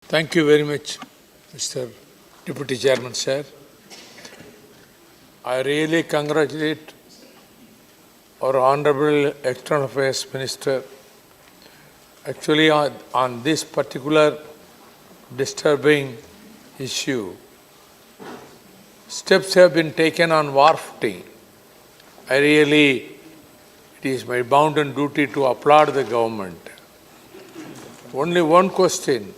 Thank you very much, Mr. Deputy Chairman, sir. I really congratulate our Honorable External Affairs Minister. Actually, on this particular disturbing issue, steps have been taken on wharfing. It is my bounden duty to applaud the government. Only one question.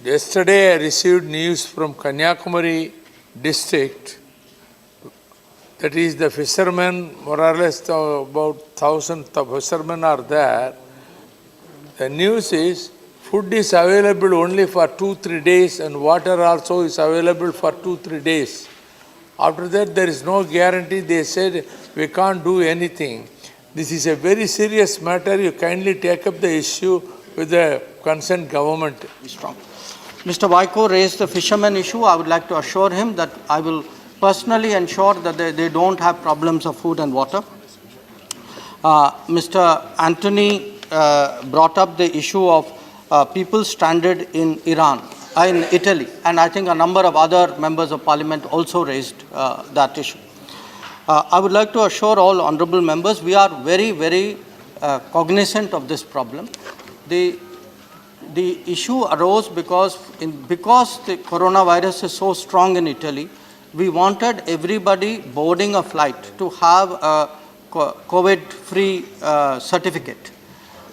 Yesterday I received news from Kanyakumari district, that is the fishermen, more or less about 1,000 fishermen are there. The news is food is available only for 2-3 days and water also is available for 2-3 days. After that there is no guarantee. They said we can't do anything. This is a very serious matter. You kindly take up the issue with the concerned government. Be strong. Mr. Vaiko raised the fishermen issue. I would like to assure him that I will personally ensure that they don't have problems of food and water. Mr. Anthony brought up the issue of people stranded in Italy, and I think a number of other members of parliament also raised that issue. I would like to assure all honorable members we are very, very cognizant of this problem. The issue arose because the coronavirus is so strong in Italy. We wanted everybody boarding a flight to have a COVID-free certificate.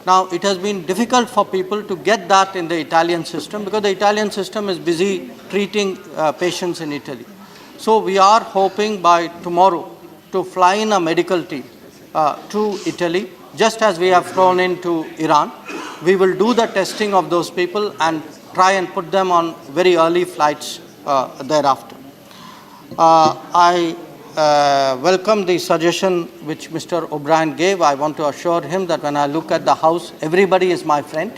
Now, it has been difficult for people to get that in the Italian system because the Italian system is busy treating patients in Italy. So, we are hoping by tomorrow to fly in a medical team to Italy, just as we have flown into Iran. We will do the testing of those people and try and put them on very early flights thereafter. I welcome the suggestion which Mr. O'Brien gave. I want to assure him that when I look at the House, everybody is my friend.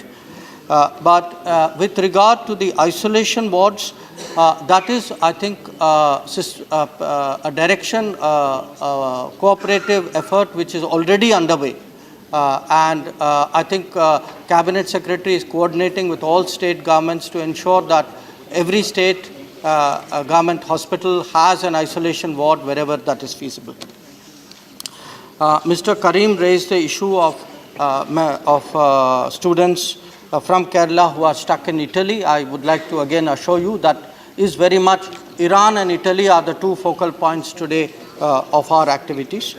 But with regard to the isolation wards, that is, I think, a direction, cooperative effort which is already underway. And I think Cabinet Secretary is coordinating with all state governments to ensure that every state government hospital has an isolation ward wherever that is feasible. Mr. Karim raised the issue of students from Kerala who are stuck in Italy. I would like to again assure you that is very much Iran and Italy are the two focal points today of our activities.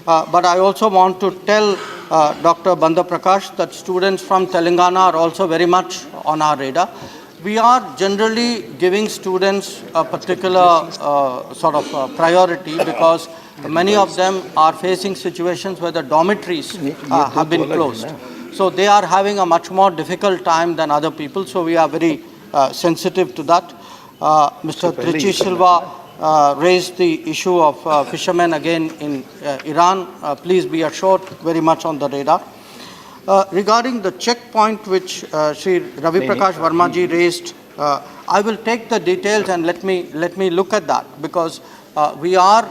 But I also want to tell Dr. Bandha Prakash that students from Telangana are also very much on our radar. We are generally giving students a particular sort of priority because many of them are facing situations where the dormitories have been closed. So they are having a much more difficult time than other people. So we are very sensitive to that. Mr. Trichy Silva raised the issue of fishermen again in Iran. Please be assured, very much on the radar. Regarding the checkpoint which Sri Ravi Prakash Verma ji raised, I will take the details and let me look at that because we are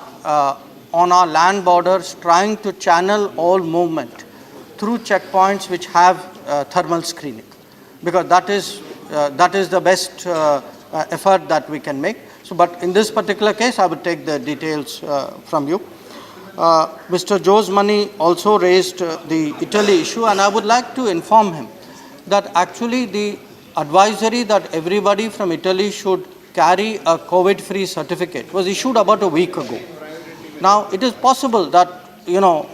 on our land borders trying to channel all movement through checkpoints which have thermal screening because that is the best effort that we can make. So, but in this particular case, I would take the details from you. Mr. Jose Mani also raised the Italy issue, and I would like to inform him that actually the advisory that everybody from Italy should carry a COVID-free certificate was issued about a week ago. Now, it is possible that,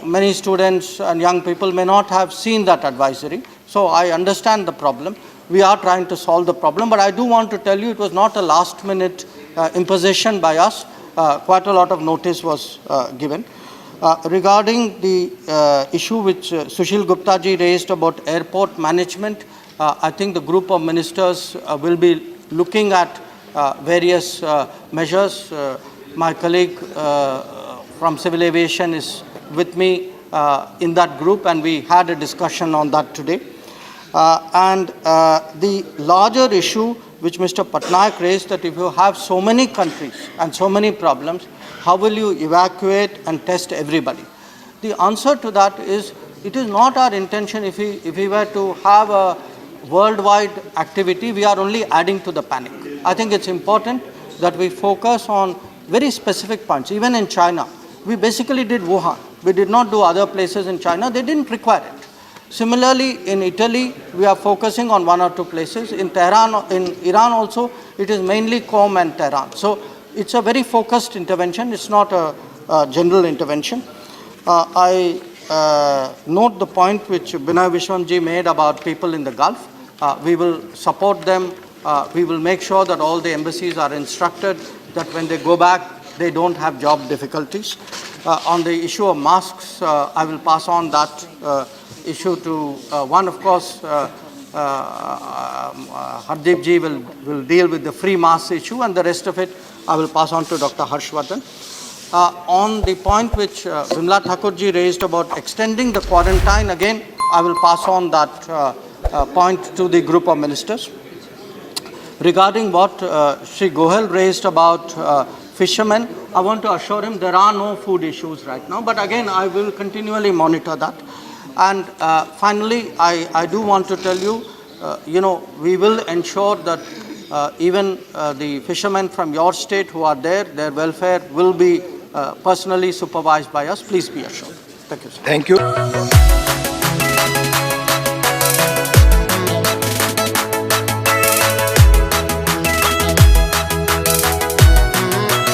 many students and young people may not have seen that advisory. So, I understand the problem. We are trying to solve the problem, but I do want to tell you it was not a last-minute imposition by us. Quite a lot of notice was given. Regarding the issue which Sushil Gupta ji raised about airport management, I think the group of ministers will be looking at various measures. My colleague from Civil Aviation is with me in that group, and we had a discussion on that today. And the larger issue which Mr. Patnaik raised, that if you have so many countries and so many problems, how will you evacuate and test everybody? The answer to that is, it is not our intention if we were to have a worldwide activity, we are only adding to the panic. I think it's important that we focus on very specific points. Even in China, we basically did Wuhan. We did not do other places in China. They didn't require it. Similarly, in Italy, we are focusing on 1 or 2 places. In Tehran, in Iran also, it is mainly Qom and Tehran. So it's a very focused intervention. It's not a general intervention. I note the point which Binay Vishwamji made about people in the Gulf. We will support them. We will make sure that all the embassies are instructed that when they go back, they don't have job difficulties. On the issue of masks, I will pass on that issue to one, of course, Hardeep ji will deal with the free mask issue, and the rest of it I will pass on to Dr. Harshvardhan. On the point which Vimla Thakur ji raised about extending the quarantine, again, I will pass on that point to the group of ministers. Regarding what Shri Gohel raised about fishermen, I want to assure him there are no food issues right now, but again, I will continually monitor that. And finally, I do want to tell you, we will ensure that even the fishermen from your state who are there, their welfare will be personally supervised by us. Please be assured. Thank you, sir. Thank you.